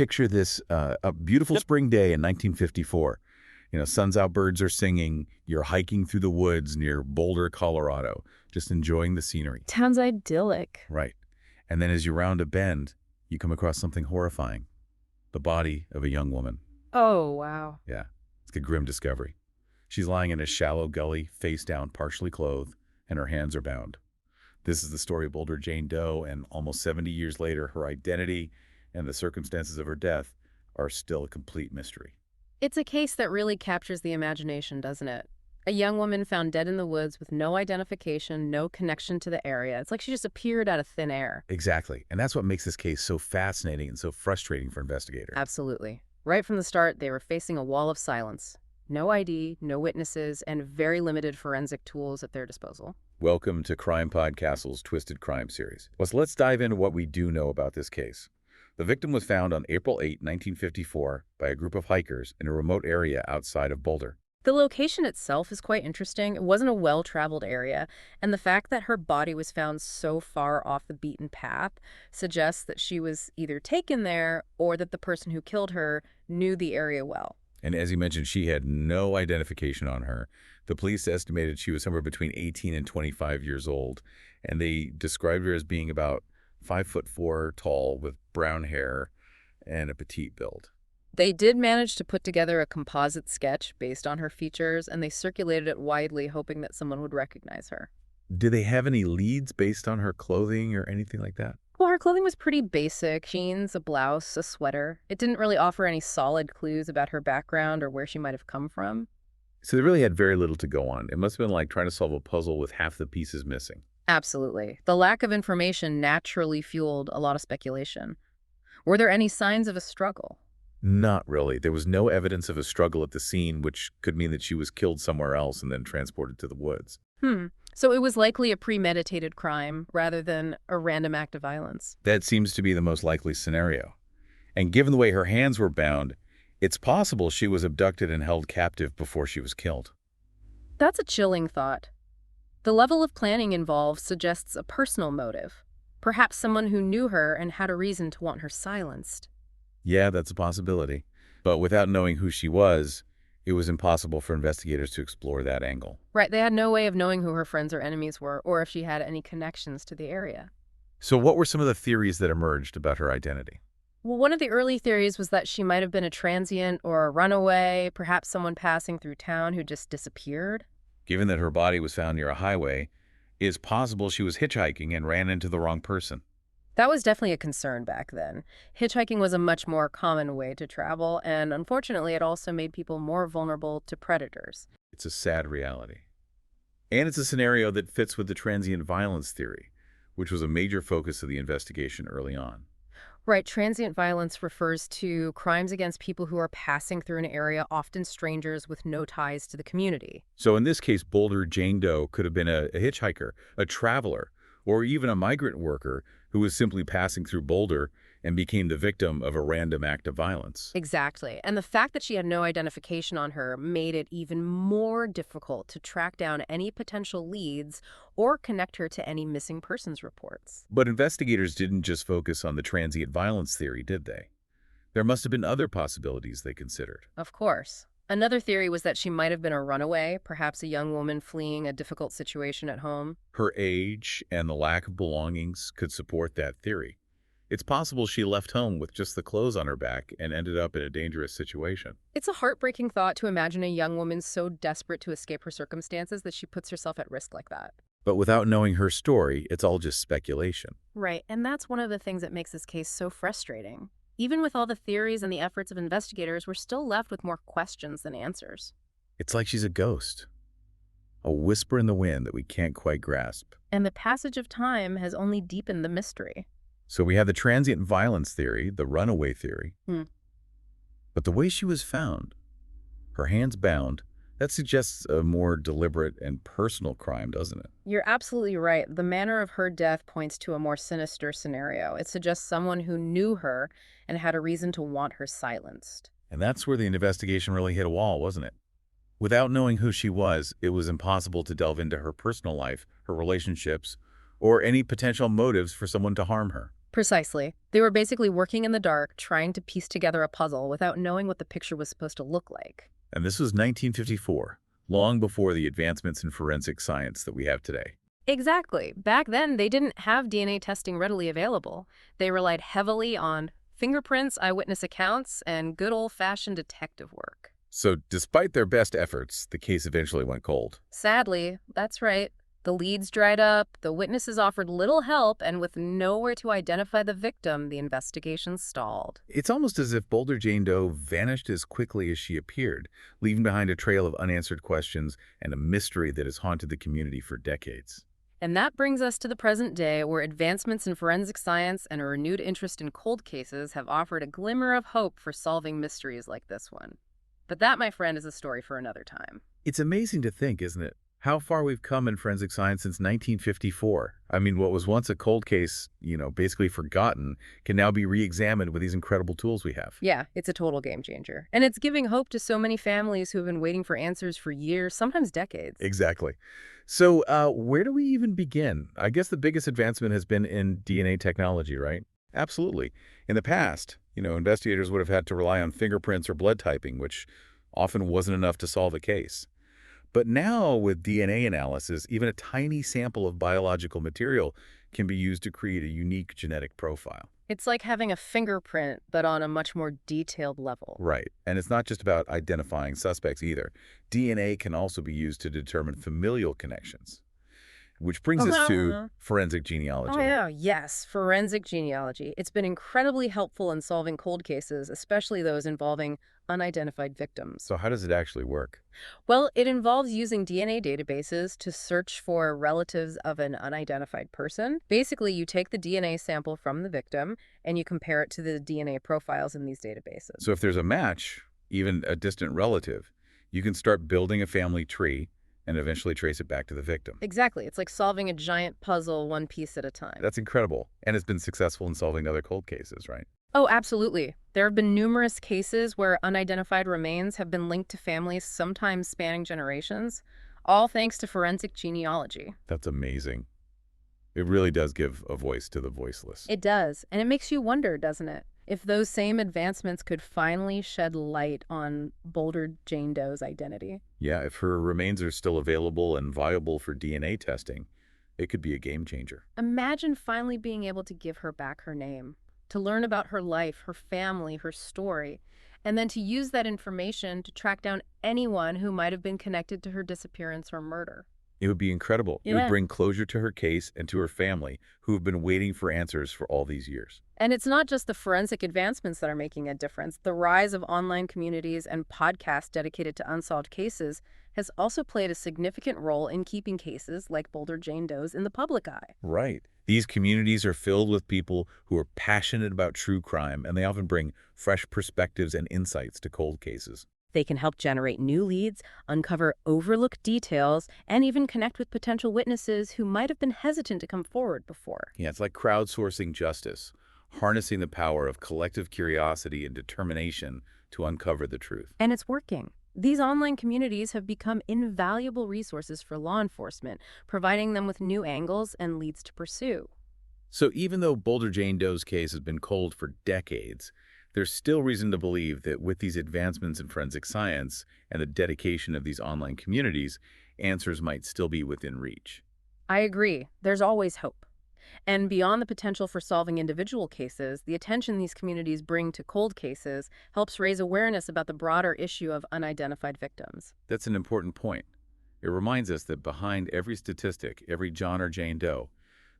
picture this a beautiful spring day in 1954. Sun's out, birds are singing. You're hiking through the woods near Boulder, Colorado, just enjoying the scenery. Sounds idyllic. Right. And then as you round a bend, you come across something horrifying. The body of a young woman. Oh, wow. Yeah, it's a grim discovery. She's lying in a shallow gully, face down, partially clothed, and her hands are bound. This is the story of Boulder Jane Doe, and almost 70 years later, her identity and the circumstances of her death are still a complete mystery. It's a case that really captures the imagination, doesn't it? A young woman found dead in the woods with no identification, no connection to the area. It's like she just appeared out of thin air. Exactly. And that's what makes this case so fascinating and so frustrating for investigators. Absolutely. Right from the start, they were facing a wall of silence. No ID, no witnesses, and very limited forensic tools at their disposal. Welcome to CrimePod Castle's Twisted Crime series. Let's dive into what we do know about this case. The victim was found on April 8, 1954, by a group of hikers in a remote area outside of Boulder. The location itself is quite interesting. It wasn't a well-traveled area, and the fact that her body was found so far off the beaten path suggests that she was either taken there or that the person who killed her knew the area well. And as you mentioned, she had no identification on her. The police estimated she was somewhere between 18 and 25 years old, and they described her as being about 5'4" tall with brown hair and a petite build. They did manage to put together a composite sketch based on her features, and they circulated it widely, hoping that someone would recognize her. Did they have any leads based on her clothing or anything like that? Well, her clothing was pretty basic. Jeans, a blouse, a sweater. It didn't really offer any solid clues about her background or where she might have come from. So they really had very little to go on. It must have been like trying to solve a puzzle with half the pieces missing. Absolutely. The lack of information naturally fueled a lot of speculation. Were there any signs of a struggle? Not really. There was no evidence of a struggle at the scene, which could mean that she was killed somewhere else and then transported to the woods. So it was likely a premeditated crime rather than a random act of violence. That seems to be the most likely scenario. And given the way her hands were bound, it's possible she was abducted and held captive before she was killed. That's a chilling thought. The level of planning involved suggests a personal motive. Perhaps someone who knew her and had a reason to want her silenced. Yeah, that's a possibility. But without knowing who she was, it was impossible for investigators to explore that angle. Right, they had no way of knowing who her friends or enemies were, or if she had any connections to the area. So what were some of the theories that emerged about her identity? Well, one of the early theories was that she might have been a transient or a runaway, perhaps someone passing through town who just disappeared. Given that her body was found near a highway, it's possible she was hitchhiking and ran into the wrong person. That was definitely a concern back then. Hitchhiking was a much more common way to travel, and unfortunately, it also made people more vulnerable to predators. It's a sad reality. And it's a scenario that fits with the transient violence theory, which was a major focus of the investigation early on. Right, transient violence refers to crimes against people who are passing through an area, often strangers with no ties to the community. So in this case, Boulder Jane Doe could have been a hitchhiker, a traveler, or even a migrant worker who was simply passing through Boulder and became the victim of a random act of violence. Exactly. And the fact that she had no identification on her made it even more difficult to track down any potential leads or connect her to any missing persons reports. But investigators didn't just focus on the transient violence theory, did they? There must have been other possibilities they considered. Of course. Another theory was that she might have been a runaway, perhaps a young woman fleeing a difficult situation at home. Her age and the lack of belongings could support that theory. It's possible she left home with just the clothes on her back and ended up in a dangerous situation. It's a heartbreaking thought to imagine a young woman so desperate to escape her circumstances that she puts herself at risk like that. But without knowing her story, it's all just speculation. Right, and that's one of the things that makes this case so frustrating. Even with all the theories and the efforts of investigators, we're still left with more questions than answers. It's like she's a ghost, a whisper in the wind that we can't quite grasp. And the passage of time has only deepened the mystery. So we have the transient violence theory, the runaway theory. But the way she was found, her hands bound, that suggests a more deliberate and personal crime, doesn't it? You're absolutely right. The manner of her death points to a more sinister scenario. It suggests someone who knew her and had a reason to want her silenced. And that's where the investigation really hit a wall, wasn't it? Without knowing who she was, it was impossible to delve into her personal life, her relationships, or any potential motives for someone to harm her. Precisely. They were basically working in the dark, trying to piece together a puzzle without knowing what the picture was supposed to look like. And this was 1954, long before the advancements in forensic science that we have today. Exactly. Back then, they didn't have DNA testing readily available. They relied heavily on fingerprints, eyewitness accounts, and good old-fashioned detective work. So despite their best efforts, the case eventually went cold. Sadly, that's right. The leads dried up, the witnesses offered little help, and with nowhere to identify the victim, the investigation stalled. It's almost as if Boulder Jane Doe vanished as quickly as she appeared, leaving behind a trail of unanswered questions and a mystery that has haunted the community for decades. And that brings us to the present day, where advancements in forensic science and a renewed interest in cold cases have offered a glimmer of hope for solving mysteries like this one. But that, my friend, is a story for another time. It's amazing to think, isn't it? How far we've come in forensic science since 1954. I mean, what was once a cold case, basically forgotten, can now be re-examined with these incredible tools we have. Yeah, it's a total game changer. And it's giving hope to so many families who have been waiting for answers for years, sometimes decades. Exactly. So where do we even begin? I guess the biggest advancement has been in DNA technology, right? Absolutely. In the past, investigators would have had to rely on fingerprints or blood typing, which often wasn't enough to solve a case. But now, with DNA analysis, even a tiny sample of biological material can be used to create a unique genetic profile. It's like having a fingerprint, but on a much more detailed level. Right. And it's not just about identifying suspects either. DNA can also be used to determine familial connections, which brings us to forensic genealogy. Oh, yeah, yes, forensic genealogy. It's been incredibly helpful in solving cold cases, especially those involving unidentified victims. So how does it actually work? Well, it involves using DNA databases to search for relatives of an unidentified person. Basically, you take the DNA sample from the victim and you compare it to the DNA profiles in these databases. So if there's a match, even a distant relative, you can start building a family tree and eventually trace it back to the victim. Exactly. It's like solving a giant puzzle one piece at a time. That's incredible. And it's been successful in solving other cold cases, right? Oh, absolutely. There have been numerous cases where unidentified remains have been linked to families, sometimes spanning generations, all thanks to forensic genealogy. That's amazing. It really does give a voice to the voiceless. It does. And it makes you wonder, doesn't it? If those same advancements could finally shed light on Boulder Jane Doe's identity. Yeah, if her remains are still available and viable for DNA testing, it could be a game changer. Imagine finally being able to give her back her name, to learn about her life, her family, her story, and then to use that information to track down anyone who might have been connected to her disappearance or murder. It would be incredible. It would bring closure to her case and to her family, who have been waiting for answers for all these years. And it's not just the forensic advancements that are making a difference. The rise of online communities and podcasts dedicated to unsolved cases has also played a significant role in keeping cases like Boulder Jane Doe's in the public eye. Right. These communities are filled with people who are passionate about true crime, and they often bring fresh perspectives and insights to cold cases. They can help generate new leads, uncover overlooked details, and even connect with potential witnesses who might have been hesitant to come forward before. Yeah, it's like crowdsourcing justice, harnessing the power of collective curiosity and determination to uncover the truth. And it's working. These online communities have become invaluable resources for law enforcement, providing them with new angles and leads to pursue. So even though Boulder Jane Doe's case has been cold for decades, there's still reason to believe that with these advancements in forensic science and the dedication of these online communities, answers might still be within reach. I agree. There's always hope. And beyond the potential for solving individual cases, the attention these communities bring to cold cases helps raise awareness about the broader issue of unidentified victims. That's an important point. It reminds us that behind every statistic, every John or Jane Doe,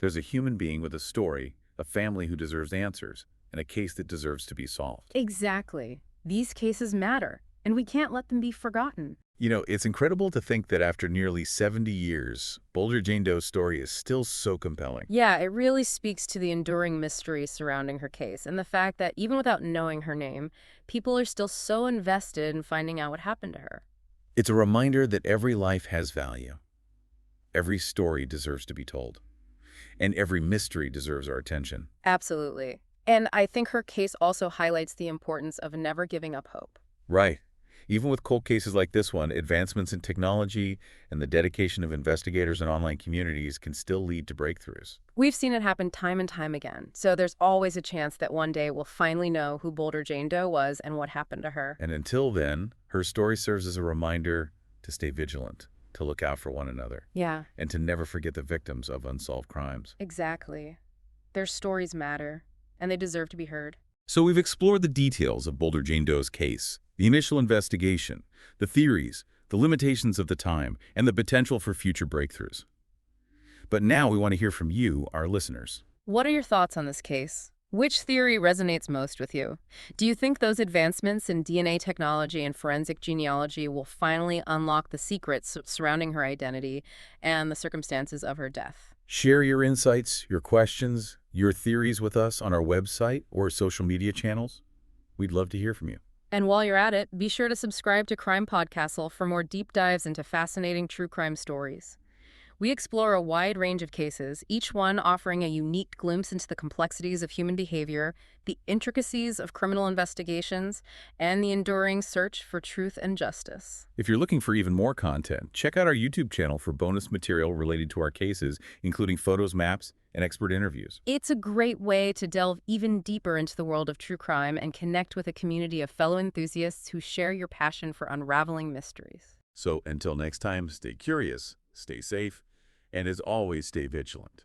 there's a human being with a story, a family who deserves answers, and a case that deserves to be solved. Exactly. These cases matter, and we can't let them be forgotten. It's incredible to think that after nearly 70 years, Boulder Jane Doe's story is still so compelling. Yeah, it really speaks to the enduring mystery surrounding her case and the fact that even without knowing her name, people are still so invested in finding out what happened to her. It's a reminder that every life has value. Every story deserves to be told. And every mystery deserves our attention. Absolutely. And I think her case also highlights the importance of never giving up hope. Right. Even with cold cases like this one, advancements in technology and the dedication of investigators and online communities can still lead to breakthroughs. We've seen it happen time and time again, so there's always a chance that one day we'll finally know who Boulder Jane Doe was and what happened to her. And until then, her story serves as a reminder to stay vigilant, to look out for one another, Yeah, and to never forget the victims of unsolved crimes. exactly. Their stories matter, and they deserve to be heard. So we've explored the details of Boulder Jane Doe's case, the initial investigation, the theories, the limitations of the time, and the potential for future breakthroughs. But now we want to hear from you, our listeners. What are your thoughts on this case? Which theory resonates most with you? Do you think those advancements in DNA technology and forensic genealogy will finally unlock the secrets surrounding her identity and the circumstances of her death? Share your insights, your questions, your theories with us on our website or social media channels. We'd love to hear from you. And while you're at it, be sure to subscribe to CrimePod Castle for more deep dives into fascinating true crime stories. We explore a wide range of cases, each one offering a unique glimpse into the complexities of human behavior, the intricacies of criminal investigations, and the enduring search for truth and justice. If you're looking for even more content, check out our YouTube channel for bonus material related to our cases, including photos, maps, and expert interviews. It's a great way to delve even deeper into the world of true crime and connect with a community of fellow enthusiasts who share your passion for unraveling mysteries. So until next time, stay curious, stay safe, and as always, stay vigilant.